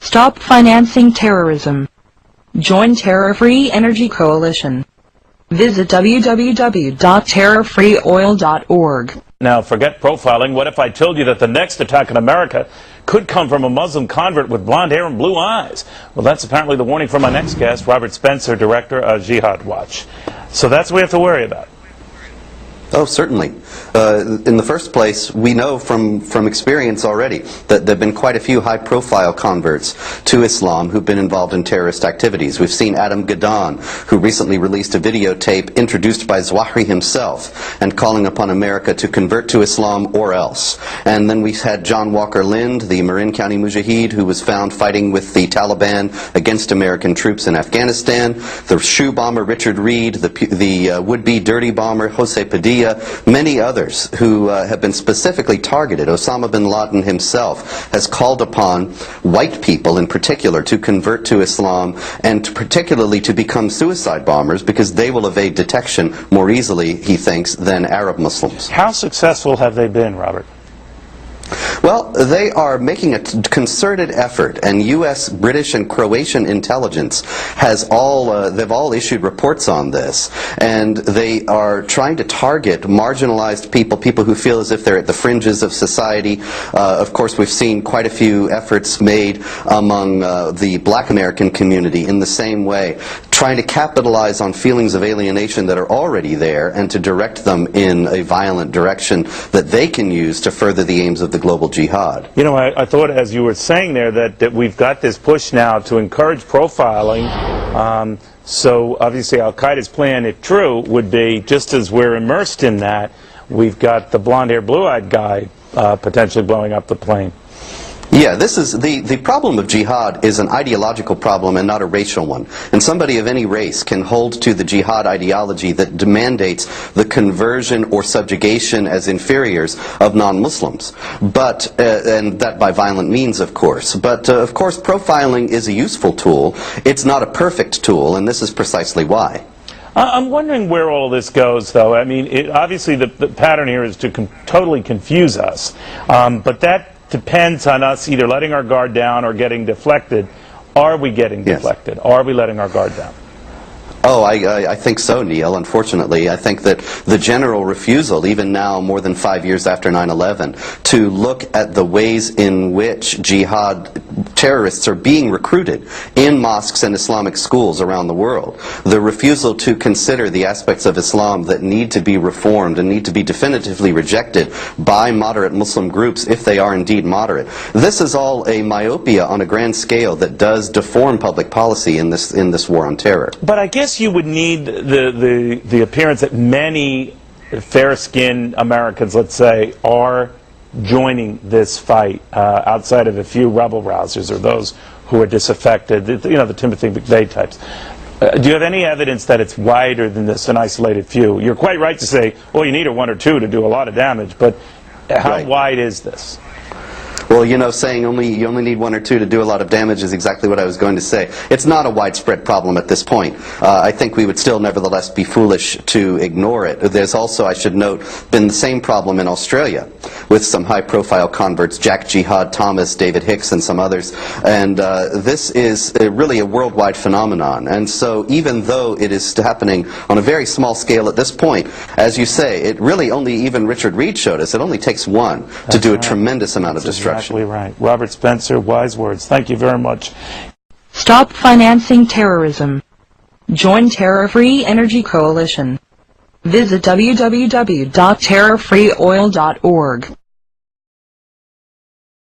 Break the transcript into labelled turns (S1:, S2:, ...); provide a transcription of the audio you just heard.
S1: Stop financing terrorism. Join Terror-Free Energy Coalition. Visit www.terrorfreeoil.org.
S2: Now, forget profiling. What if I told you that the next attack in America could come from a Muslim convert with blonde hair and blue eyes? Well, that's apparently the warning from my next guest, Robert Spencer, director of Jihad Watch. So that's what we have to worry about.
S3: Oh, certainly. In the first place, we know from experience already that there have been quite a few high-profile converts to Islam who've been involved in terrorist activities. We've seen Adam Gadon, who recently released a videotape introduced by Zawahiri himself and calling upon America to convert to Islam or else. And then we've had John Walker Lind, the Marin County Mujahid, who was found fighting with the Taliban against American troops in Afghanistan, the shoe bomber Richard Reed, the would-be dirty bomber Jose Padilla, many others who have been specifically targeted. Osama bin Laden himself has called upon white people in particular to convert to Islam and particularly to become suicide bombers because they will evade detection more easily, he thinks, than Arab Muslims.
S2: How successful have they been, Robert?
S3: Well, they are making a concerted effort, and U.S., British, and Croatian intelligence they've all issued reports on this, and they are trying to target marginalized people who feel as if they're at the fringes of society. Of course, we've seen quite a few efforts made among the black American community in the same way, trying to capitalize on feelings of alienation that are already there and to direct them in a violent direction that they can use to further the aims of the global jihad.
S2: You know, I thought as you were saying there that we've got this push now to encourage profiling. So obviously Al-Qaeda's plan, if true, would be just as we're immersed in that, we've got the blonde-haired, blue-eyed guy potentially blowing up the plane.
S3: Yeah, this is the problem of jihad is an ideological problem and not a racial one. And somebody of any race can hold to the jihad ideology that mandates the conversion or subjugation as inferiors of non-Muslims. But and that by violent means, of course. But of course, profiling is a useful tool. It's not a perfect tool, and this is precisely why.
S2: I'm wondering where all this goes, though. I mean, obviously the pattern here is to totally confuse us. But that depends on us either letting our guard down or getting deflected. Are we getting deflected? Yes. Are we letting our guard down?
S3: Oh, I think so, Neil, unfortunately. I think that the general refusal, even now more than 5 years after 9/11, to look at the ways in which jihad terrorists are being recruited in mosques and Islamic schools around the world, the refusal to consider the aspects of Islam that need to be reformed and need to be definitively rejected by moderate Muslim groups if they are indeed moderate. This is all a myopia on a grand scale that does deform public policy in this war on terror.
S2: But I guess you would need the appearance that many fair-skinned Americans, let's say, are joining this fight outside of a few rebel-rousers or those who are disaffected, you know, the Timothy McVeigh types. Do you have any evidence that it's wider than this, an isolated few? You're quite right to say, well, you need one or two to do a lot of damage, but how wide is this?
S3: Well, you know, saying you only need one or two to do a lot of damage is exactly what I was going to say. It's not a widespread problem at this point. I think we would still nevertheless be foolish to ignore it. There's also, I should note, been the same problem in Australia with some high-profile converts, Jack Jihad Thomas, David Hicks, and some others. And this is really a worldwide phenomenon. And so even though it is happening on a very small scale at this point, as you say, it really only, even Richard Reed showed us, it only takes one to do a tremendous amount of destruction.
S2: Exactly right. Robert Spencer, wise words. Thank you very much.
S1: Stop financing terrorism. Join Terror-Free Energy Coalition. Visit www.terrorfreeoil.org.